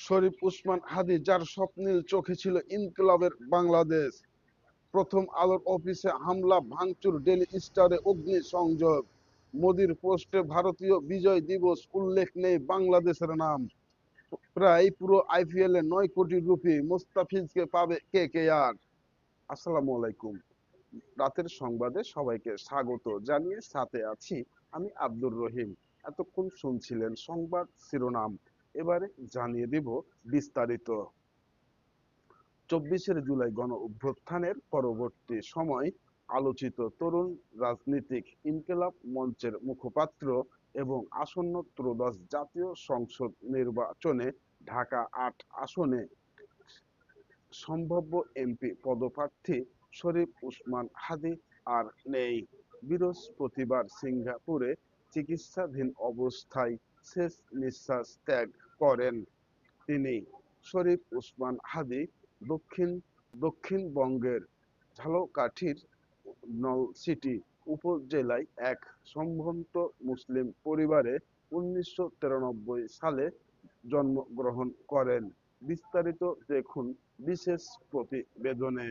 শরীফ উসমান হাদী, যার স্বপ্নীল চোখে ছিল ইনকিলাবের বাংলাদেশ। প্রথম আলোর অফিসে হামলা ভাঙচুর, ডেইলি স্টারে অগ্নিসংযোগ। মোদির পোস্টে ভারতীয় বিজয় দিবস, উল্লেখ নেই বাংলাদেশের নাম। প্রায় পুরো আইপিএল এ 9 কোটি রুপি মুস্তাফিজকে পাবে কেকেআর। আসসালামু আলাইকুম। রাতের সংবাদে সবাইকে স্বাগত জানিয়ে সাথে আছি আমি আব্দুর রহিম। এতক্ষণ শুনছিলেন সংবাদ শিরোনাম, এবারে জানিয়ে দিব বিস্তারিত। 24শে জুলাই গণ অভ্যুত্থানের পরবর্তী সময় আলোচিত তরুণ রাজনীতিক ইনকিলাব মঞ্চের মুখপাত্র এবং আসন্ন ত্রয়োদশ জাতীয় সংসদ নির্বাচনে ঢাকা-8 আসনে সম্ভাব্য এমপি পদপ্রার্থী শরীফ উসমান হাদী আর নেই। বৃহস্পতিবার সিঙ্গাপুরে চিকিৎসাধীন অবস্থায় শেষ নিঃশ্বাস ত্যাগ করেন তিনি। শরীফ উসমান হাদী দক্ষিণবঙ্গের ঝালকাঠির নলছিটি উপজেলায় এক সম্ভ্রান্ত মুসলিম পরিবারে 1993 সালে জন্মগ্রহণ করেন। বিস্তারিত দেখুন বিশেষ প্রতিবেদনে।